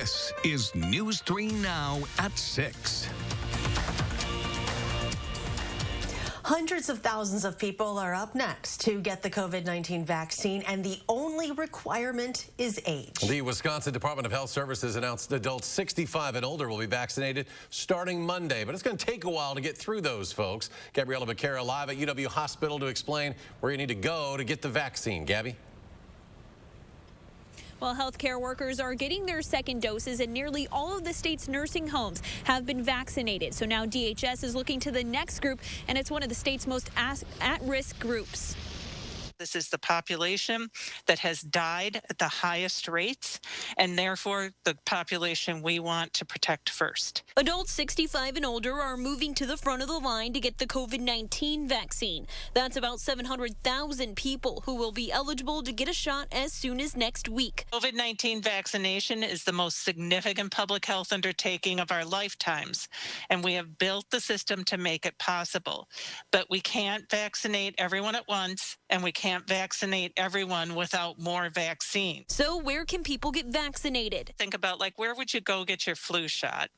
This is News 3 Now at 6. Hundreds of thousands of people are up next to get the COVID-19 vaccine, and the only requirement is age. The Wisconsin Department of Health Services announced adults 65 and older will be vaccinated starting Monday, but it's going to take a while to get through those folks. Gabriella Becerra live at UW Hospital to explain where you need to go to get the vaccine. Gabby? Well, healthcare workers are getting their second doses, and nearly all of the state's nursing homes have been vaccinated. So now DHS is looking to the next group, and it's one of the state's most at-risk groups. This is the population that has died at the highest rates, and therefore the population we want to protect first. Adults 65 and older are moving to the front of the line to get the COVID-19 vaccine. That's about 700,000 people who will be eligible to get a shot as soon as next week. COVID-19 vaccination is the most significant public health undertaking of our lifetimes, and we have built the system to make it possible. But we can't vaccinate everyone at once, and we can't vaccinate everyone without more vaccine. So where can people get vaccinated? Think about, like, where would you go get your flu shot?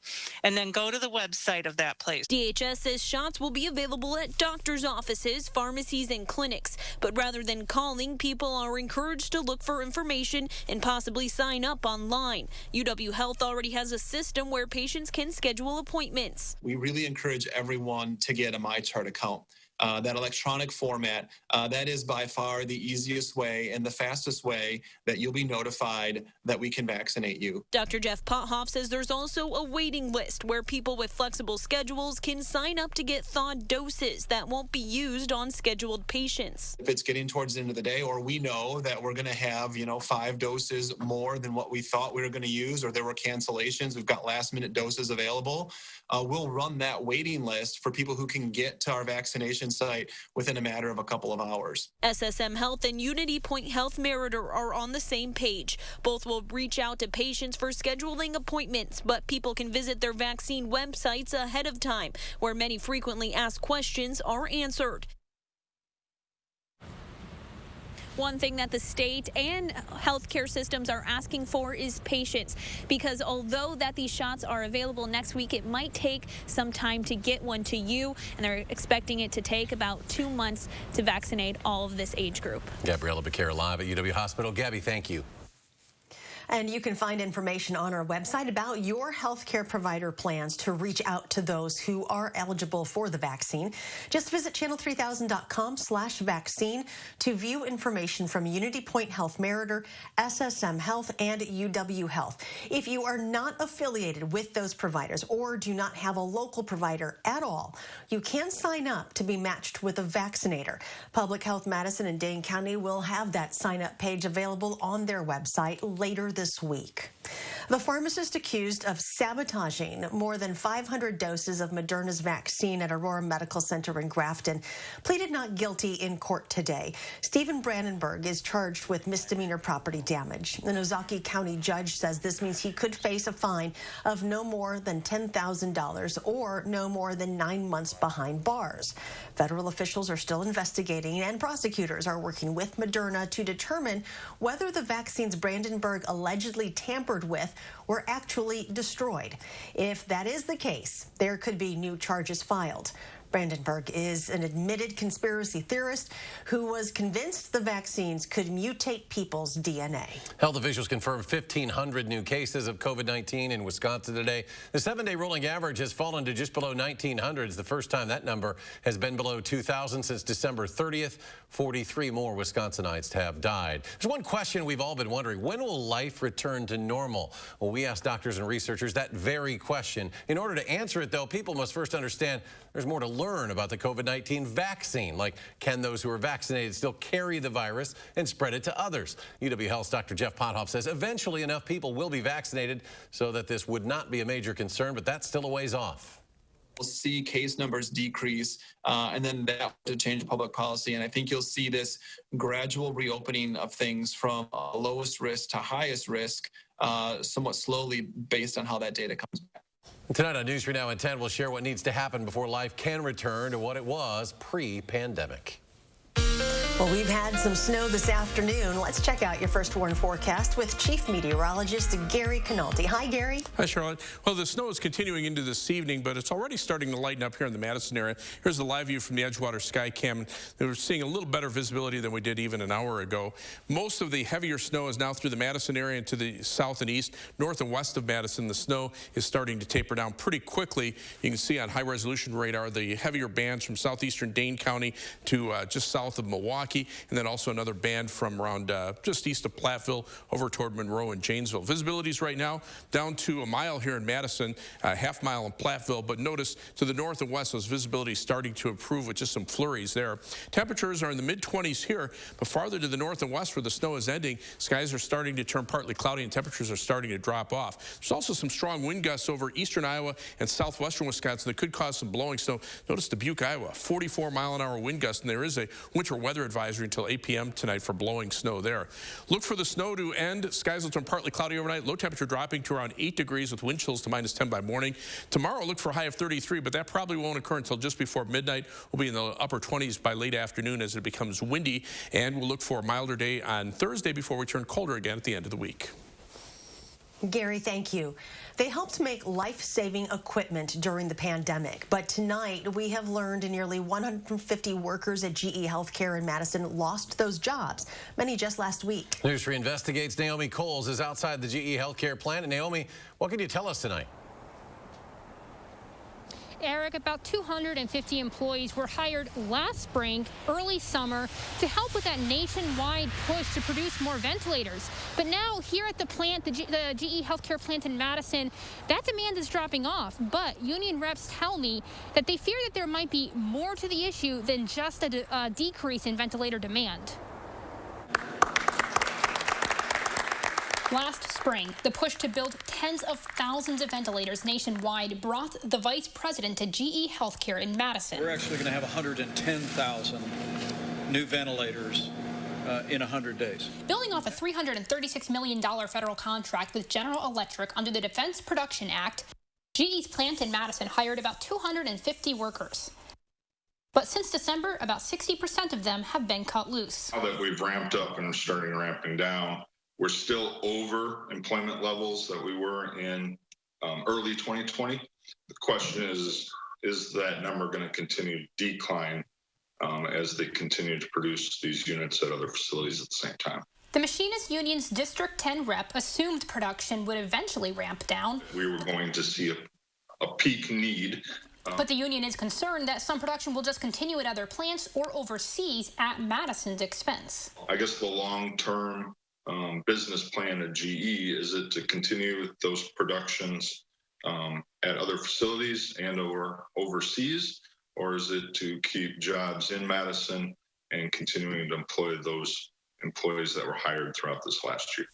And then go to the website of that place. DHS says shots will be available at doctors' offices, pharmacies, and clinics. But rather than calling, people are encouraged to look for information and possibly sign up online. UW Health already has a system where patients can schedule appointments. We really encourage everyone to get a MyChart account. That electronic format, that is by far the easiest way and the fastest way that you'll be notified that we can vaccinate you. Dr. Jeff Pothoff says there's also a waiting list where people with flexible schedules can sign up to get thawed doses that won't be used on scheduled patients. If it's getting towards the end of the day, or we know that we're going to have, 5 doses more than what we thought we were going to use, or there were cancellations, we've got last-minute doses available, we'll run that waiting list for people who can get to our vaccination site within a matter of a couple of hours. SSM Health and Unity Point Health Meritor are on the same page. Both will reach out to patients for scheduling appointments, but people can visit their vaccine websites ahead of time, where many frequently asked questions are answered. One thing that the state and healthcare systems are asking for is patience, because although that these shots are available next week, it might take some time to get one to you, and they're expecting it to take about 2 months to vaccinate all of this age group. Gabriella Becerra live at UW Hospital. Gabby, thank you. And you can find information on our website about your healthcare provider plans to reach out to those who are eligible for the vaccine. Just visit channel3000.com/vaccine to view information from Unity Point Health Meritor, SSM Health, and UW Health. If you are not affiliated with those providers or do not have a local provider at all, you can sign up to be matched with a vaccinator. Public Health Madison and Dane County will have that sign-up page available on their website later this week. The pharmacist accused of sabotaging more than 500 doses of Moderna's vaccine at Aurora Medical Center in Grafton pleaded not guilty in court today. Stephen Brandenburg is charged with misdemeanor property damage. An Ozaukee County judge says this means he could face a fine of no more than $10,000 or no more than 9 months behind bars. Federal officials are still investigating, and prosecutors are working with Moderna to determine whether the vaccines Brandenburg allegedly tampered with were actually destroyed. If that is the case, there could be new charges filed. Brandenburg is an admitted conspiracy theorist who was convinced the vaccines could mutate people's DNA. Health officials confirmed 1,500 new cases of COVID-19 in Wisconsin today. The 7-day rolling average has fallen to just below 1,900. It's the first time that number has been below 2,000 since December 30th. 43 more Wisconsinites have died. There's one question we've all been wondering: when will life return to normal? Well, we asked doctors and researchers that very question. In order to answer it, though, people must first understand there's more to learn about the COVID-19 vaccine. Like, can those who are vaccinated still carry the virus and spread it to others? UW Health's Dr. Jeff Pothoff says eventually enough people will be vaccinated so that this would not be a major concern, but that's still a ways off. We'll see case numbers decrease, and then that to change public policy. And I think you'll see this gradual reopening of things from lowest risk to highest risk somewhat slowly based on how that data comes back. Tonight on News 3 Now at 10, we'll share what needs to happen before life can return to what it was pre-pandemic. Well, we've had some snow this afternoon. Let's check out your first warn forecast with Chief Meteorologist Gary Canaldi. Hi, Gary. Hi, Charlotte. Well, the snow is continuing into this evening, but it's already starting to lighten up here in the Madison area. Here's the live view from the Edgewater Sky Cam. We're seeing a little better visibility than we did even an hour ago. Most of the heavier snow is now through the Madison area and to the south and east. North and west of Madison, the snow is starting to taper down pretty quickly. You can see on high-resolution radar the heavier bands from southeastern Dane County to just south of Milwaukee, and then also another band from around just east of Platteville over toward Monroe and Janesville. Visibilities right now down to a mile here in Madison, half mile in Platteville, but notice to the north and west those visibilities starting to improve with just some flurries there. Temperatures are in the mid-20s here, but farther to the north and west where the snow is ending, skies are starting to turn partly cloudy and temperatures are starting to drop off. There's also some strong wind gusts over eastern Iowa and southwestern Wisconsin that could cause some blowing snow. Notice Dubuque, Iowa, 44-mile-an-hour wind gust, and there is a winter weather advisory until 8 p.m. tonight for blowing snow there. Look for the snow to end. Skies will turn partly cloudy overnight. Low temperature dropping to around 8 degrees with wind chills to -10 by morning. Tomorrow, look for a high of 33, but that probably won't occur until just before midnight. We'll be in the upper 20s by late afternoon as it becomes windy, and we'll look for a milder day on Thursday before we turn colder again at the end of the week. Gary, thank you. They helped make life-saving equipment during the pandemic, but tonight we have learned nearly 150 workers at GE Healthcare in Madison lost those jobs, many just last week. News 3 Investigates Naomi Coles is outside the GE Healthcare plant. And Naomi, what can you tell us tonight? Eric, about 250 employees were hired last spring, early summer, to help with that nationwide push to produce more ventilators. But now here at the plant, the GE Healthcare plant in Madison, that demand is dropping off. But union reps tell me that they fear that there might be more to the issue than just a decrease in ventilator demand. Last spring, the push to build tens of thousands of ventilators nationwide brought the vice president to GE Healthcare in Madison. We're actually going to have 110,000 new ventilators in 100 days. Building off a $336 million federal contract with General Electric under the Defense Production Act, GE's plant in Madison hired about 250 workers. But since December, about 60% of them have been cut loose. Now that we've ramped up and are starting ramping down, we're still over employment levels that we were in early 2020. The question is that number going to continue to decline as they continue to produce these units at other facilities at the same time? The Machinists Union's District 10 rep assumed production would eventually ramp down. We were going to see a peak need. But the union is concerned that some production will just continue at other plants or overseas at Madison's expense. I guess the long-term business plan at GE is it to continue with those productions at other facilities and or overseas, or is it to keep jobs in Madison and continuing to employ those employees that were hired throughout this last year?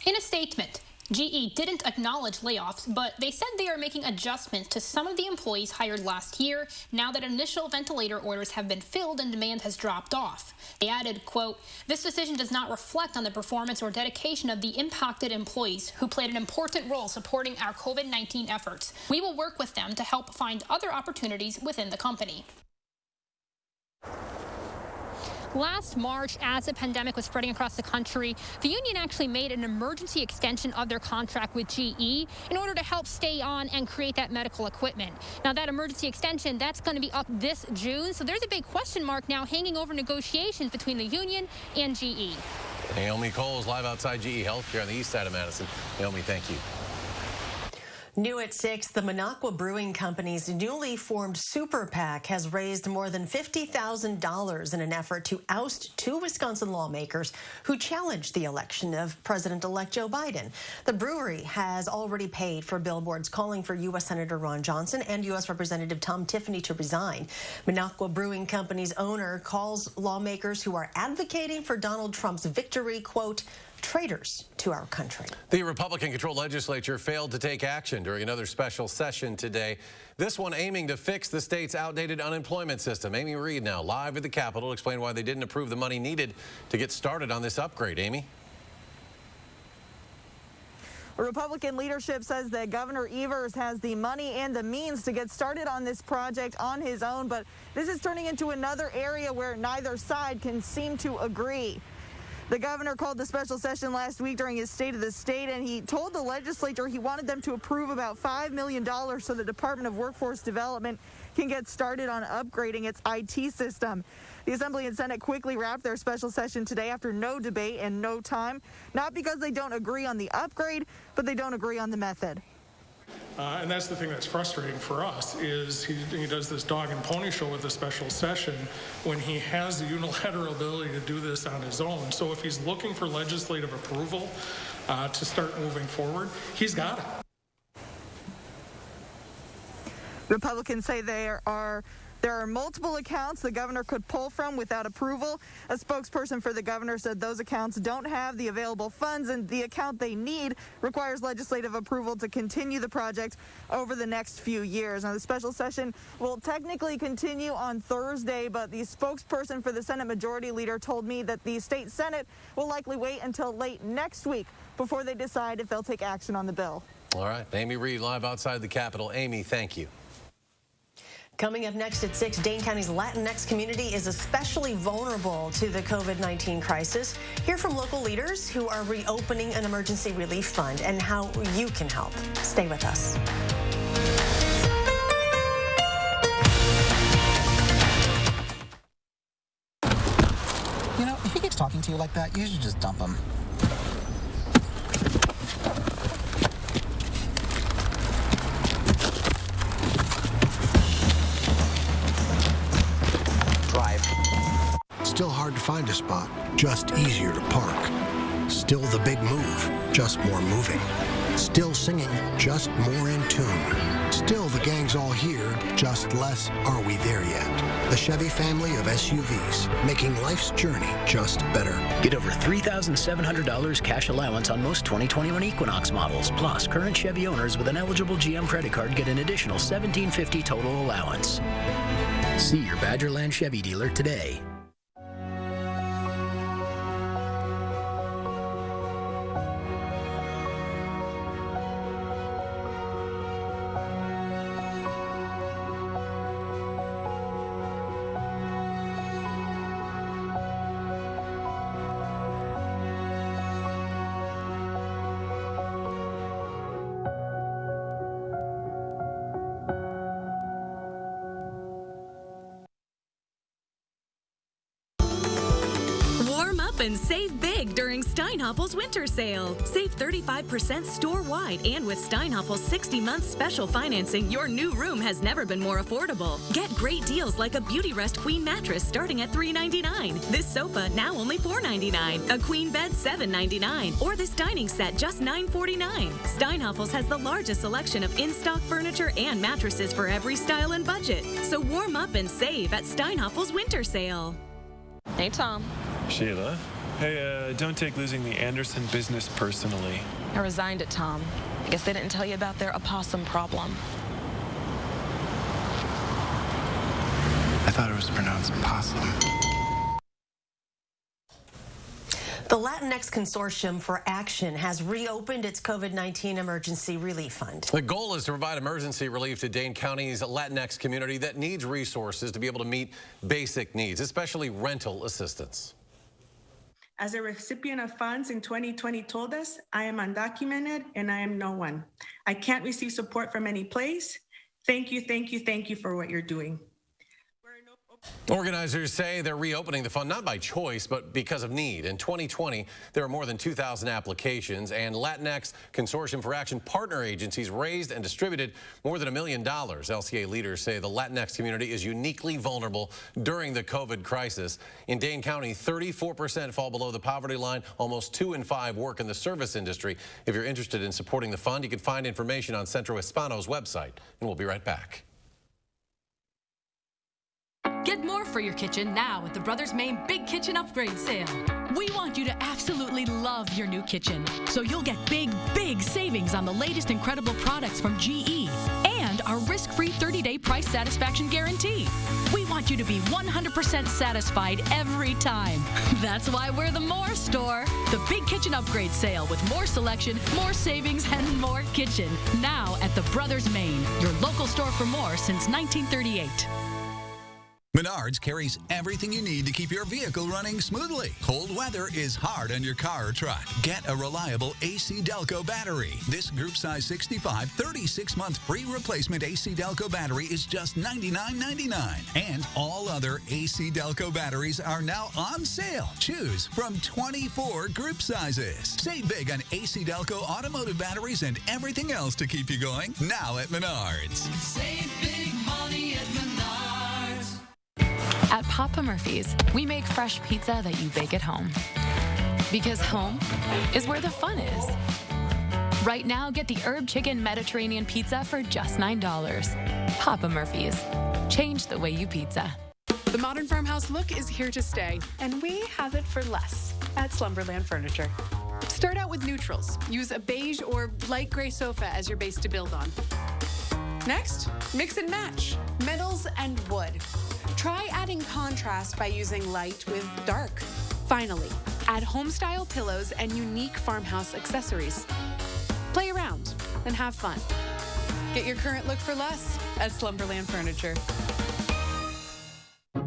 In a statement, GE didn't acknowledge layoffs, but they said they are making adjustments to some of the employees hired last year now that initial ventilator orders have been filled and demand has dropped off. They added, quote, "This decision does not reflect on the performance or dedication of the impacted employees who played an important role supporting our COVID-19 efforts. We will work with them to help find other opportunities within the company." Last March, as the pandemic was spreading across the country, the union actually made an emergency extension of their contract with GE in order to help stay on and create that medical equipment. Now, that emergency extension, that's going to be up this June, so there's a big question mark now hanging over negotiations between the union and GE. Naomi Coles live outside GE Healthcare on the east side of Madison. Naomi, thank you. New at 6, the Minocqua Brewing Company's newly formed Super PAC has raised more than $50,000 in an effort to oust 2 Wisconsin lawmakers who challenged the election of President-elect Joe Biden. The brewery has already paid for billboards calling for U.S. Senator Ron Johnson and U.S. Representative Tom Tiffany to resign. Minocqua Brewing Company's owner calls lawmakers who are advocating for Donald Trump's victory, quote, traitors to our country. The Republican-controlled legislature failed to take action during another special session today. This one aiming to fix the state's outdated unemployment system. Amy Reed now live at the Capitol to explain why they didn't approve the money needed to get started on this upgrade. Amy? Republican leadership says that Governor Evers has the money and the means to get started on this project on his own, but this is turning into another area where neither side can seem to agree. The governor called the special session last week during his State of the State, and he told the legislature he wanted them to approve about $5 million so the Department of Workforce Development can get started on upgrading its IT system. The Assembly and Senate quickly wrapped their special session today after no debate and no time, not because they don't agree on the upgrade, but they don't agree on the method. And that's the thing that's frustrating for us is he does this dog and pony show with the special session when he has the unilateral ability to do this on his own. So if he's looking for legislative approval to start moving forward, he's got it. Republicans say there are multiple accounts the governor could pull from without approval. A spokesperson for the governor said those accounts don't have the available funds, and the account they need requires legislative approval to continue the project over the next few years. Now, the special session will technically continue on Thursday, but the spokesperson for the Senate Majority Leader told me that the state Senate will likely wait until late next week before they decide if they'll take action on the bill. All right, Amy Reed live outside the Capitol. Amy, thank you. Coming up next at 6, Dane County's Latinx community is especially vulnerable to the COVID-19 crisis. Hear from local leaders who are reopening an emergency relief fund and how you can help. Stay with us. You know, if he keeps talking to you like that, you should just dump him. Still hard to find a spot, just easier to park. Still the big move, just more moving. Still singing, just more in tune. Still the gang's all here, just less are we there yet. The Chevy family of SUVs, making life's journey just better. Get over $3,700 cash allowance on most 2021 Equinox models. Plus, current Chevy owners with an eligible GM credit card get an additional $1,750 total allowance. See your Badgerland Chevy dealer today. And save big during Steinhaffel's winter sale. Save 35% store-wide, and with Steinhaffel's 60-month special financing, your new room has never been more affordable. Get great deals like a Beauty Rest Queen mattress starting at $3.99. This sofa now only $4.99. A queen bed $7.99. Or this dining set just $9.49. Steinhaffel's has the largest selection of in-stock furniture and mattresses for every style and budget. So warm up and save at Steinhaffel's winter sale. Hey, Tom. Sheila. Hey, don't take losing the Anderson business personally. I resigned it, Tom. I guess they didn't tell you about their opossum problem. I thought it was pronounced possum. The Latinx Consortium for Action has reopened its COVID-19 emergency relief fund. The goal is to provide emergency relief to Dane County's Latinx community that needs resources to be able to meet basic needs, especially rental assistance. As a recipient of funds in 2020 told us, I am undocumented and I am no one. I can't receive support from any place. Thank you, thank you, thank you for what you're doing. Organizers say they're reopening the fund not by choice, but because of need. In 2020, there were more than 2,000 applications, and Latinx Consortium for Action partner agencies raised and distributed more than $1 million. LCA leaders say the Latinx community is uniquely vulnerable during the COVID crisis. In Dane County, 34% fall below the poverty line. Almost 2 in 5 work in the service industry. If you're interested in supporting the fund, you can find information on Centro Hispano's website. And we'll be right back. Get more for your kitchen now at the Brothers Main Big Kitchen Upgrade Sale. We want you to absolutely love your new kitchen, so you'll get big savings on the latest incredible products from GE and our risk-free 30-day price satisfaction guarantee. We want you to be 100% satisfied every time. That's why we're the More Store. The Big Kitchen Upgrade Sale with more selection, more savings, and more kitchen. Now at the Brothers Main, your local store for more since 1938. Menards carries everything you need to keep your vehicle running smoothly. Cold weather is hard on your car or truck. Get a reliable AC Delco battery. This group size 65, 36-month free replacement AC Delco battery is just $99.99. And all other AC Delco batteries are now on sale. Choose from 24 group sizes. Save big on AC Delco automotive batteries and everything else to keep you going now at Menards. Save big money at Menards. At Papa Murphy's, we make fresh pizza that you bake at home. Because home is where the fun is. Right now, get the herb chicken Mediterranean pizza for just $9. Papa Murphy's. Change the way you pizza. The modern farmhouse look is here to stay, and we have it for less at Slumberland Furniture. Start out with neutrals. Use a beige or light gray sofa as your base to build on. Next, mix and match metals and wood. Try adding contrast by using light with dark. Finally, add home-style pillows and unique farmhouse accessories. Play around and have fun. Get your current look for less at Slumberland Furniture.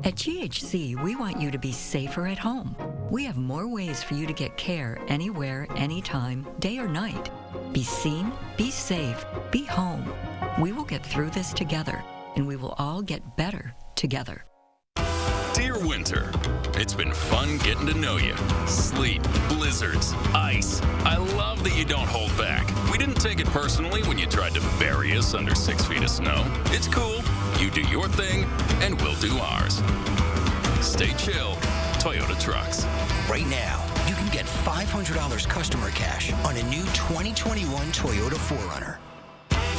At GHC, we want you to be safer at home. We have more ways for you to get care anywhere, anytime, day or night. Be seen, be safe, be home. We will get through this together, and we will all get better together. Dear Winter, it's been fun getting to know you. Sleet, blizzards, ice. I love that you don't hold back. We didn't take it personally when you tried to bury us under 6 feet of snow. It's cool. You do your thing, and we'll do ours. Stay chill. Toyota Trucks. Right now, you can get $500 customer cash on a new 2021 Toyota 4Runner.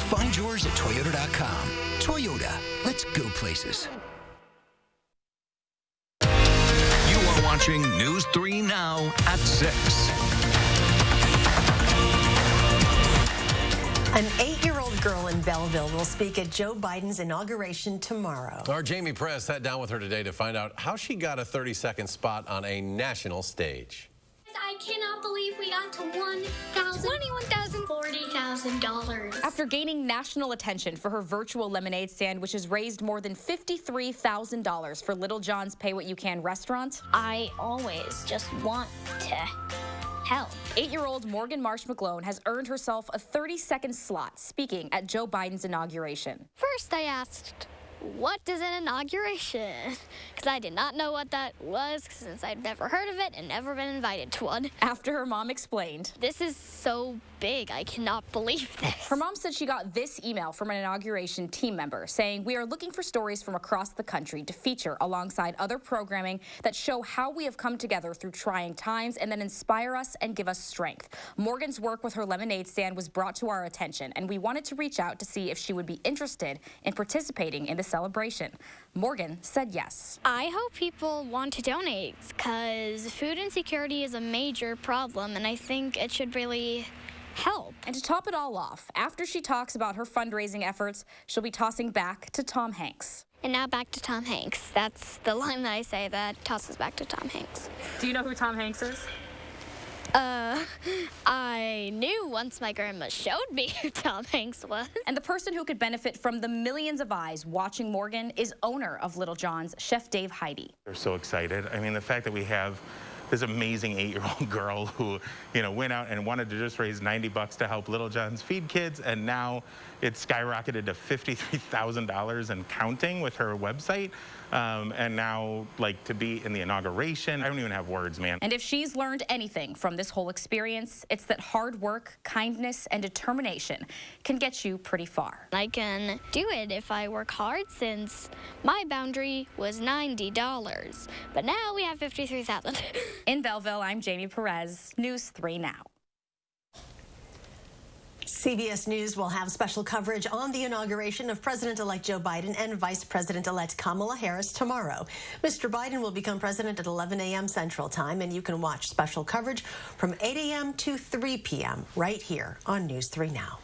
Find yours at Toyota.com. Toyota, let's go places. You are watching News 3 Now at 6. An 8-year-old girl in Belleville will speak at Joe Biden's inauguration tomorrow. Our Jamie Perez sat down with her today to find out how she got a 30-second spot on a national stage. I cannot believe we got to $40,000. After gaining national attention for her virtual lemonade stand, which has raised more than $53,000 for Little John's Pay What You Can restaurant. I always just want to help. 8-year-old Morgan Marsh McGlone has earned herself a 30-second slot speaking at Joe Biden's inauguration. First, I asked, what is an inauguration? Because I did not know what that was since I'd never heard of it and never been invited to one. After her mom explained, this is so big, I cannot believe this. Her mom said she got this email from an inauguration team member saying, we are looking for stories from across the country to feature alongside other programming that show how we have come together through trying times and then inspire us and give us strength. Morgan's work with her lemonade stand was brought to our attention, and we wanted to reach out to see if she would be interested in participating in the celebration. Morgan said yes. I hope people want to donate because food insecurity is a major problem, and I think it should really help. And to top it all off, after she talks about her fundraising efforts, she'll be tossing back to Tom Hanks. And now back to Tom Hanks. That's the line that I say that tosses back to Tom Hanks. Do you know who Tom Hanks is? I knew once my grandma showed me who Tom Hanks was. And the person who could benefit from the millions of eyes watching Morgan is owner of Little John's, Chef Dave Heidi. They're so excited. I mean, the fact that we have this amazing 8-year-old girl who, went out and wanted to just raise $90 to help Little John's feed kids, and now it's skyrocketed to $53,000 and counting with her website. And now, to be in the inauguration, I don't even have words, man. And if she's learned anything from this whole experience, it's that hard work, kindness, and determination can get you pretty far. I can do it if I work hard, since my boundary was $90, but now we have $53,000. In Belleville, I'm Jamie Perez, News 3 Now. CBS News will have special coverage on the inauguration of President-elect Joe Biden and Vice President-elect Kamala Harris tomorrow. Mr. Biden will become president at 11 a.m. Central Time, and you can watch special coverage from 8 a.m. to 3 p.m. right here on News 3 Now.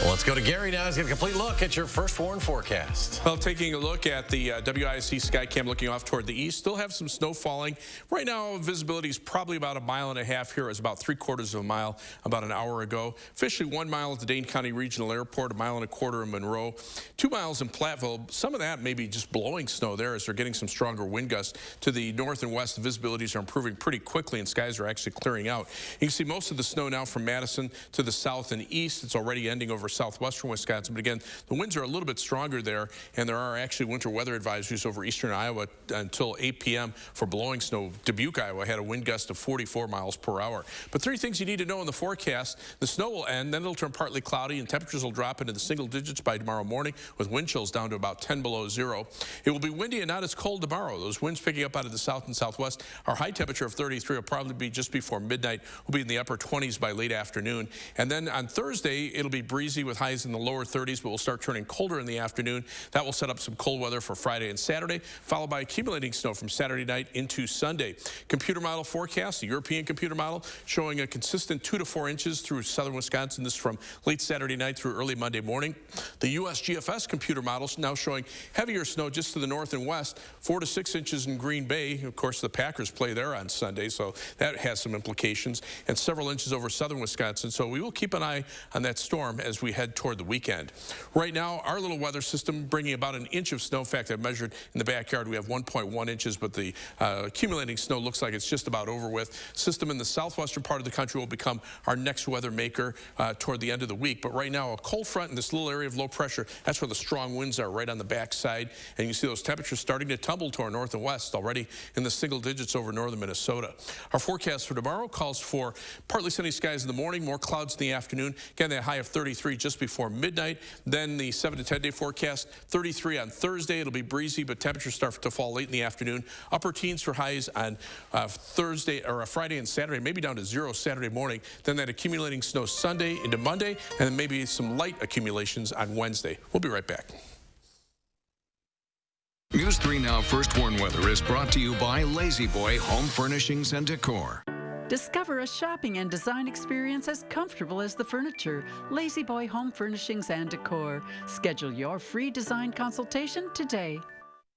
Well, let's go to Gary now. He's got a complete look at your first warn forecast. Well, taking a look at the WISC Skycam looking off toward the east, still have some snow falling. Right now, visibility is probably about 1.5 miles here. It was about 3/4 of a mile about an hour ago. Officially 1 mile at the Dane County Regional Airport, 1.25 miles in Monroe, 2 miles in Platteville. Some of that may be just blowing snow there as they're getting some stronger wind gusts. To the north and west, the visibilities are improving pretty quickly and skies are actually clearing out. You can see most of the snow now from Madison to the south and east. It's already ending over southwestern Wisconsin, but again, the winds are a little bit stronger there, and there are actually winter weather advisories over eastern Iowa until 8 p.m. for blowing snow. Dubuque, Iowa had a wind gust of 44 miles per hour. But 3 things you need to know in the forecast: the snow will end, then it'll turn partly cloudy, and temperatures will drop into the single digits by tomorrow morning, with wind chills down to about 10 below zero. It will be windy and not as cold tomorrow. Those winds picking up out of the south and southwest. Our high temperature of 33 will probably be just before midnight. We'll be in the upper 20s by late afternoon. And then on Thursday, it'll be breezy with highs in the lower 30s, but we'll start turning colder in the afternoon. That will set up some cold weather for Friday and Saturday, followed by accumulating snow from Saturday night into Sunday. Computer model forecast, the European computer model, showing a consistent 2 to 4 inches through southern Wisconsin. This from late Saturday night through early Monday morning. The U.S. GFS computer models now showing heavier snow just to the north and west, 4 to 6 inches in Green Bay. Of course, the Packers play there on Sunday, so that has some implications, and several inches over southern Wisconsin. So we will keep an eye on that storm as we head toward the weekend. Right now, our little weather system bringing about 1 inch of snow. In fact, I measured in the backyard, we have 1.1 inches, but the accumulating snow looks like it's just about over with. System in the southwestern part of the country will become our next weather maker toward the end of the week. But right now, a cold front in this little area of low pressure, that's where the strong winds are, right on the backside. And you see those temperatures starting to tumble to our north and west, already in the single digits over northern Minnesota. Our forecast for tomorrow calls for partly sunny skies in the morning, more clouds in the afternoon. Again, that high of 33 just before midnight. Then the 7 to 10 day forecast, 33 on Thursday. It'll be breezy, but temperatures start to fall late in the afternoon. Upper teens for highs on Thursday or Friday and Saturday, maybe down to 0 Saturday morning. Then that accumulating snow Sunday into Monday, and then maybe some light accumulations on Wednesday. We'll be right back. News 3 Now First Warn Weather is brought to you by Lazy Boy Home Furnishings and Decor. Discover a shopping and design experience as comfortable as the furniture. Lazy Boy Home Furnishings and Decor. Schedule your free design consultation today.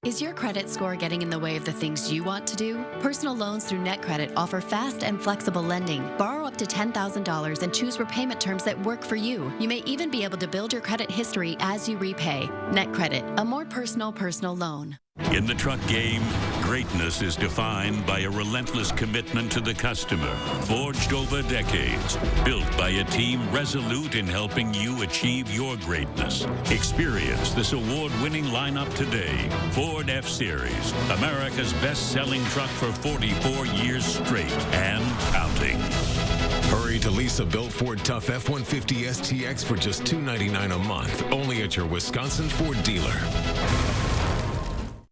Is your credit score getting in the way of the things you want to do? Personal loans through NetCredit offer fast and flexible lending. Borrow up to $10,000 and choose repayment terms that work for you. You may even be able to build your credit history as you repay. NetCredit, a more personal loan. In the truck game, greatness is defined by a relentless commitment to the customer, forged over decades, built by a team resolute in helping you achieve your greatness. Experience this award-winning lineup today. Ford F-Series, America's best-selling truck for 44 years straight and counting. Hurry to Lisa Built Ford Tough F-150 STX for just $299 a month, only at your Wisconsin Ford dealer.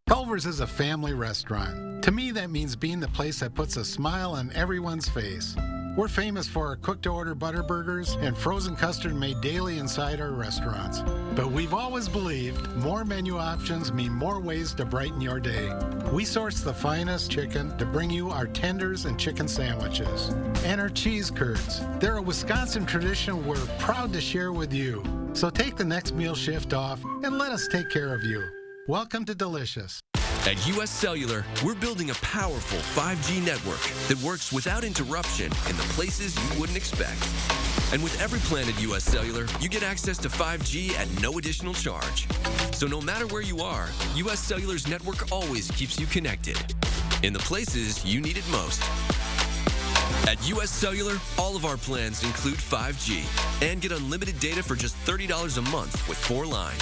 Culver's is a family restaurant. To me, that means being the place that puts a smile on everyone's face. We're famous for our cooked-to-order butter burgers and frozen custard made daily inside our restaurants. But we've always believed more menu options mean more ways to brighten your day. We source the finest chicken to bring you our tenders and chicken sandwiches. And our cheese curds. They're a Wisconsin tradition we're proud to share with you. So take the next meal shift off and let us take care of you. Welcome to Delicious. At U.S. Cellular, we're building a powerful 5G network that works without interruption in the places you wouldn't expect. And with every plan at U.S. Cellular, you get access to 5G at no additional charge. So no matter where you are, U.S. Cellular's network always keeps you connected in the places you need it most. At U.S. Cellular, all of our plans include 5G and get unlimited data for just $30 a month with 4 lines.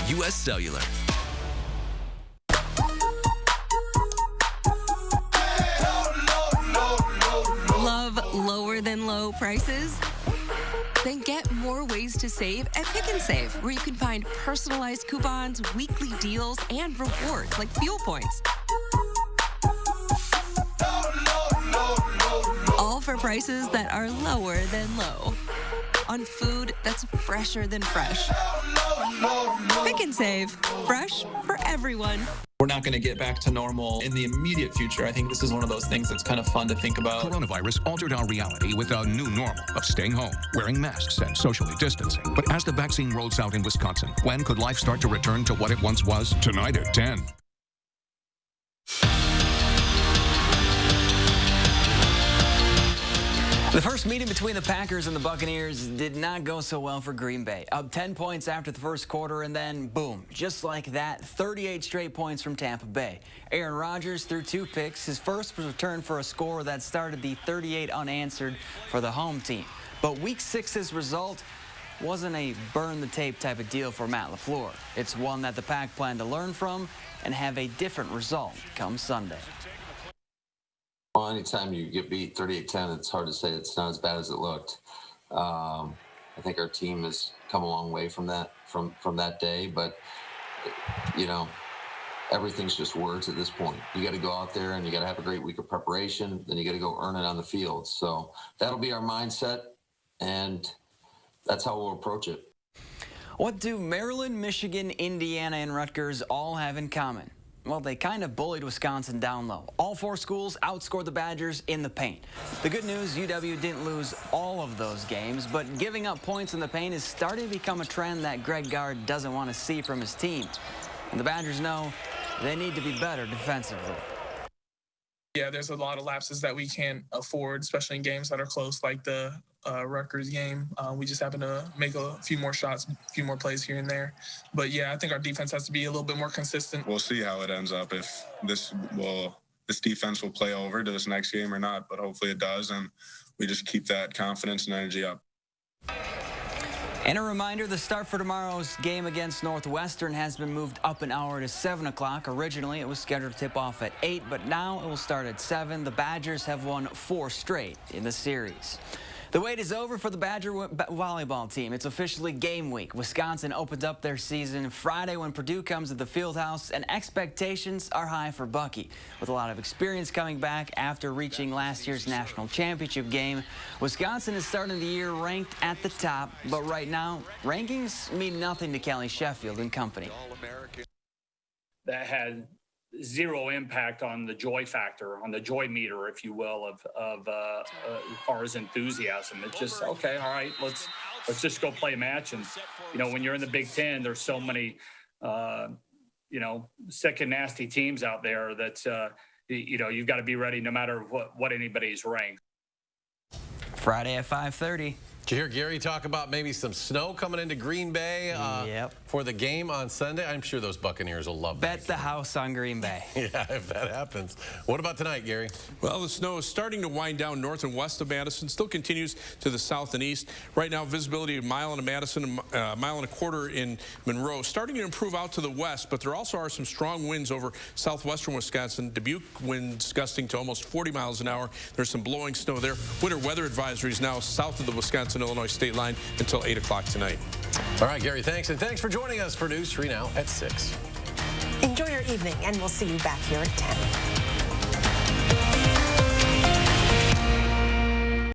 U.S. Cellular. Love lower than low prices? Then get more ways to save at Pick 'n Save, where you can find personalized coupons, weekly deals, and rewards like fuel points. All for prices that are lower than low. on food that's fresher than fresh. Pick and Save. Fresh for everyone. We're not going to get back to normal in the immediate future. I think this is one of those things that's kind of fun to think about. Coronavirus altered our reality with a new normal of staying home, wearing masks, and socially distancing. But as the vaccine rolls out in Wisconsin, when could life start to return to what it once was? Tonight at 10. The first meeting between the Packers and the Buccaneers did not go so well for Green Bay. Up 10 points after the first quarter, and then boom, just like that, 38 straight points from Tampa Bay. Aaron Rodgers threw 2 picks. His first was returned for a score that started the 38 unanswered for the home team. But Week 6's result wasn't a burn-the-tape type of deal for Matt LaFleur. It's one that the Pack plan to learn from and have a different result come Sunday. Well, anytime you get beat 38-10, it's hard to say it's not as bad as it looked. I think our team has come a long way from that day, but you know, everything's just words at this point. You got to go out there and you got to have a great week of preparation, then you got to go earn it on the field. So that'll be our mindset, and that's how we'll approach it. What do Maryland, Michigan, Indiana, and Rutgers all have in common? Well, they kind of bullied Wisconsin down low. All 4 schools outscored the Badgers in the paint. The good news, UW didn't lose all of those games, but giving up points in the paint is starting to become a trend that Greg Gard doesn't want to see from his team. And the Badgers know they need to be better defensively. Yeah, there's a lot of lapses that we can't afford, especially in games that are close, like the Rutgers game. We just happen to make a few more shots, a few more plays here and there. But yeah, I think our defense has to be a little bit more consistent. We'll see how it ends up, if this defense will play over to this next game or not, but hopefully it does, and we just keep that confidence and energy up. And a reminder, the start for tomorrow's game against Northwestern has been moved up an hour to 7 o'clock. Originally, it was scheduled to tip off at 8, but now it will start at 7. The Badgers have won 4 straight in the series. The wait is over for the Badger volleyball team. It's officially game week. Wisconsin opens up their season Friday when Purdue comes to the Fieldhouse, and expectations are high for Bucky. With a lot of experience coming back after reaching last year's national championship game, Wisconsin is starting the year ranked at the top, but right now, rankings mean nothing to Kelly Sheffield and company. That had zero impact on the joy factor, on the joy meter, if you will, of as far as enthusiasm. It's just, okay, all right, let's just go play a match. And, you know, when you're in the Big Ten, there's so many, you know, sick and nasty teams out there that, you know, you've got to be ready no matter what anybody's ranked. Friday at 5:30. Did you hear Gary talk about maybe some snow coming into Green Bay for the game on Sunday? I'm sure those Buccaneers will love that. Bet the house on Green Bay. Yeah, if that happens. What about tonight, Gary? Well, the snow is starting to wind down north and west of Madison. Still continues to the south and east. Right now, visibility a mile in Madison, a mile and a quarter in Monroe. Starting to improve out to the west, but there also are some strong winds over southwestern Wisconsin. Dubuque winds gusting to almost 40 miles an hour. There's some blowing snow there. Winter weather advisories now south of the Wisconsin-Illinois state line until 8 o'clock tonight. All right, Gary, thanks. And thanks for joining us for News 3 Now at 6. Enjoy your evening, and we'll see you back here at 10.